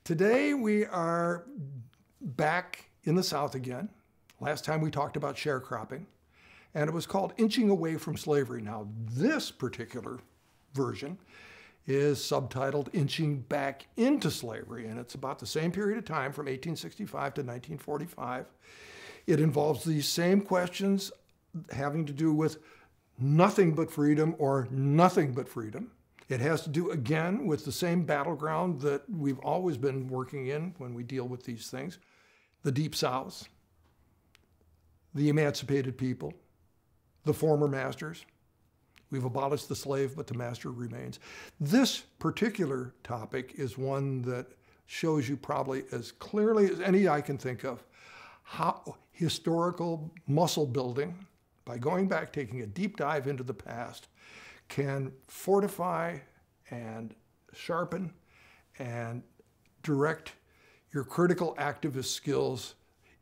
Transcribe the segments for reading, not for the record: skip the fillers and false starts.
Today we are back in the South again. Last time we talked about sharecropping, and it was called Inching Away from Slavery. Now this particular version is subtitled Inching Back into Slavery, and it's about the same period of time from 1865 to 1945. It involves these same questions having to do with nothing but freedom or nothing but freedom. It has to do, again, with the same battleground that we've always been working in when we deal with these things. The Deep South, the emancipated people, the former masters. We've abolished the slave, but the master remains. This particular topic is one that shows you probably as clearly as any I can think of how historical muscle building, by going back, taking a deep dive into the past, can fortify and sharpen and direct your critical activist skills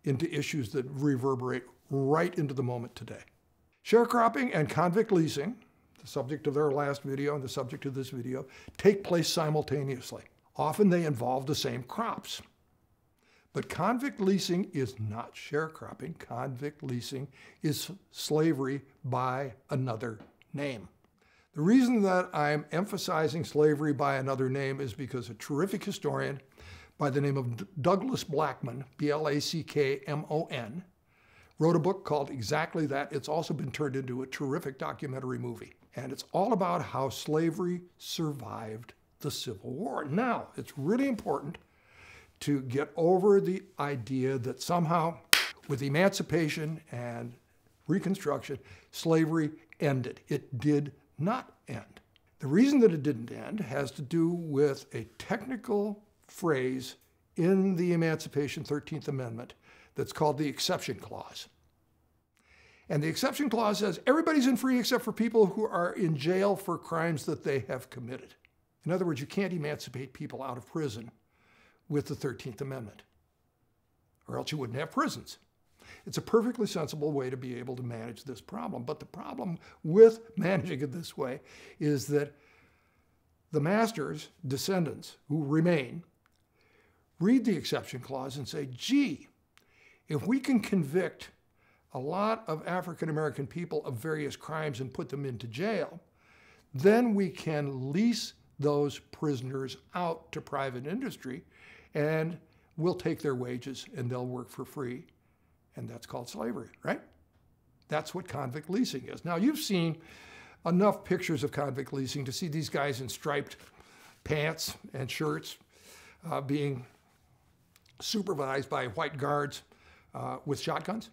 into issues that reverberate right into the moment today. Sharecropping and convict leasing, the subject of their last video and the subject of this video, take place simultaneously. Often they involve the same crops. But convict leasing is not sharecropping. Convict leasing is slavery by another name. The reason that I'm emphasizing slavery by another name is because a terrific historian by the name of Douglas Blackmon, B-L-A-C-K-M-O-N, wrote a book called exactly that. It's also been turned into a terrific documentary movie. And it's all about how slavery survived the Civil War. Now, it's really important to get over the idea that somehow, with emancipation and Reconstruction, slavery ended. It did not end. The reason that it didn't end has to do with a technical phrase in the Emancipation 13th Amendment that's called the exception clause. And the exception clause says everybody's in free except for people who are in jail for crimes that they have committed. In other words, you can't emancipate people out of prison with the 13th Amendment, or else you wouldn't have prisons. It's a perfectly sensible way to be able to manage this problem. But the problem with managing it this way is that the masters' descendants who remain read the exception clause and say, gee, if we can convict a lot of African-American people of various crimes and put them into jail, then we can lease those prisoners out to private industry and we'll take their wages and they'll work for free. And that's called slavery, right? That's what convict leasing is. Now, you've seen enough pictures of convict leasing to see these guys in striped pants and shirts being supervised by white guards with shotguns.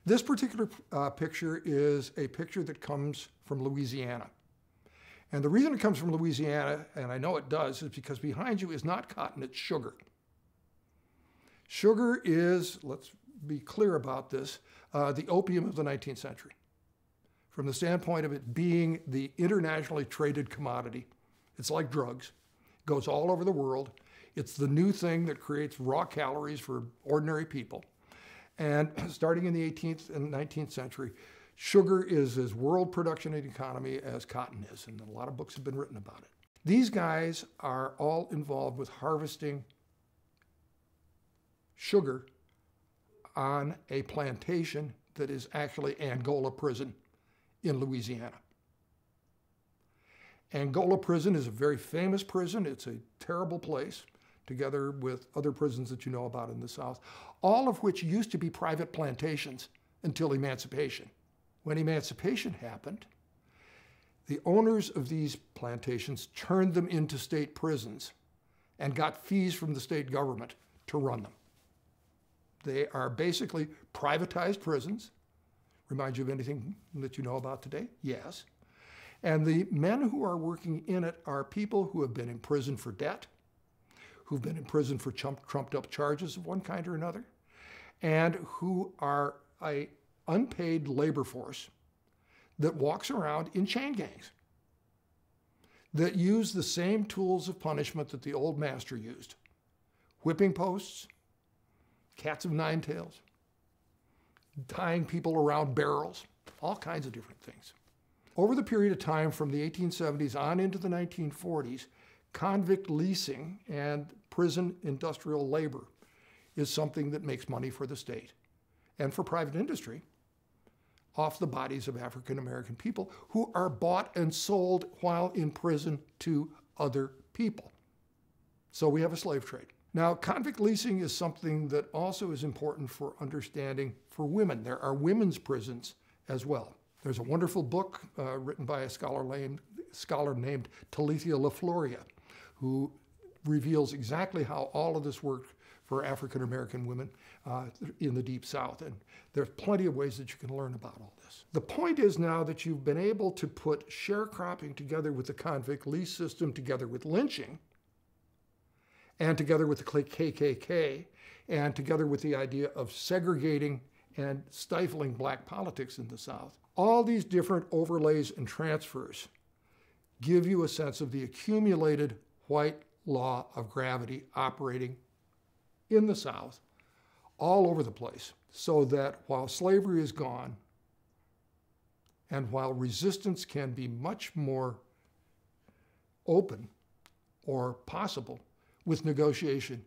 This particular picture is a picture that comes from Louisiana. And the reason it comes from Louisiana, and I know it does, is because behind you is not cotton, it's sugar. Sugar is, let's be clear about this, the opium of the 19th century. From the standpoint of it being the internationally traded commodity, it's like drugs. It goes all over the world. It's the new thing that creates raw calories for ordinary people. And starting in the 18th and 19th century, sugar is as world production and economy as cotton is, and a lot of books have been written about it. These guys are all involved with harvesting sugar on a plantation that is actually Angola Prison in Louisiana. Angola Prison is a very famous prison. It's a terrible place, together with other prisons that you know about in the South, all of which used to be private plantations until emancipation. When emancipation happened, the owners of these plantations turned them into state prisons and got fees from the state government to run them. They are basically privatized prisons. Remind you of anything that you know about today? Yes. And the men who are working in it are people who have been in prison for debt, who've been in prison for trumped up charges of one kind or another, and who are an unpaid labor force that walks around in chain gangs that use the same tools of punishment that the old master used. Whipping posts, cats of nine tails, tying people around barrels, all kinds of different things. Over the period of time from the 1870s on into the 1940s, convict leasing and prison industrial labor is something that makes money for the state and for private industry off the bodies of African American people who are bought and sold while in prison to other people. So we have a slave trade. Now, convict leasing is something that also is important for understanding for women. There are women's prisons as well. There's a wonderful book written by a scholar named Talithia LaFloria, who reveals exactly how all of this worked for African American women in the Deep South. And there's plenty of ways that you can learn about all this. The point is now that you've been able to put sharecropping together with the convict lease system, together with lynching, and together with the KKK, and together with the idea of segregating and stifling black politics in the South. All these different overlays and transfers give you a sense of the accumulated white law of gravity operating in the South, all over the place, so that while slavery is gone, and while resistance can be much more open or possible with negotiation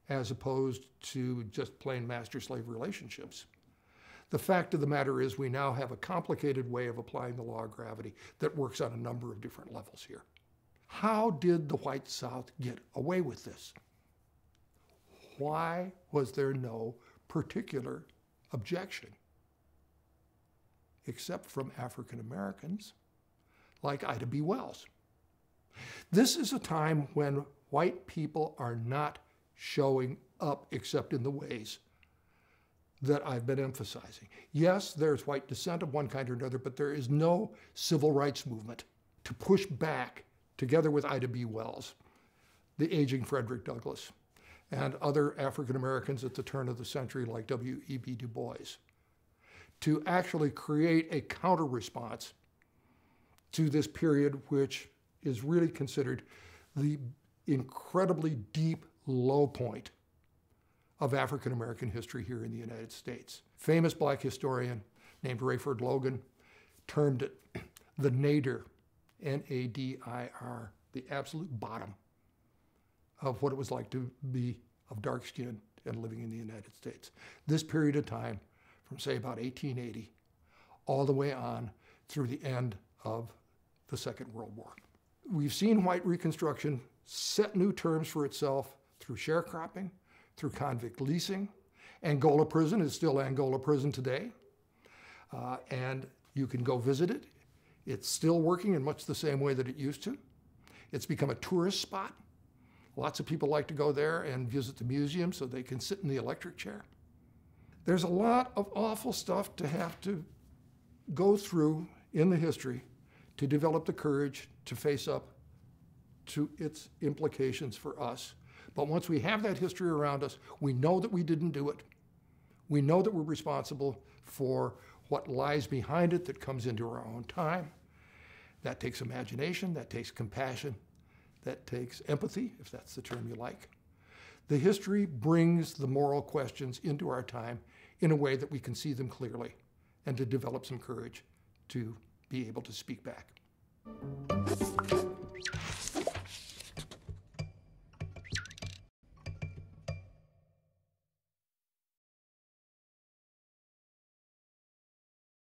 as opposed to just plain master-slave relationships, the fact of the matter is we now have a complicated way of applying the law of gravity that works on a number of different levels here. How did the white South get away with this? Why was there no particular objection, except from African Americans like Ida B. Wells? This is a time when white people are not showing up except in the ways that I've been emphasizing. Yes, there's white dissent of one kind or another, but there is no civil rights movement to push back, together with Ida B. Wells, the aging Frederick Douglass, and other African Americans at the turn of the century like W.E.B. Du Bois, to actually create a counter response to this period, which is really considered the incredibly deep low point of African American history here in the United States. Famous black historian named Rayford Logan termed it the nadir, N-A-D-I-R, the absolute bottom of what it was like to be of dark skin and living in the United States. This period of time, from say about 1880, all the way on through the end of the Second World War. We've seen white Reconstruction set new terms for itself through sharecropping, through convict leasing. Angola Prison is still Angola Prison today, and you can go visit it. It's still working in much the same way that it used to. It's become a tourist spot. Lots of people like to go there and visit the museum so they can sit in the electric chair. There's a lot of awful stuff to have to go through in the history to develop the courage to face up to its implications for us. But once we have that history around us, we know that we didn't do it. We know that we're responsible for what lies behind it that comes into our own time. That takes imagination, that takes compassion, that takes empathy, if that's the term you like. The history brings the moral questions into our time in a way that we can see them clearly and to develop some courage to be able to speak back.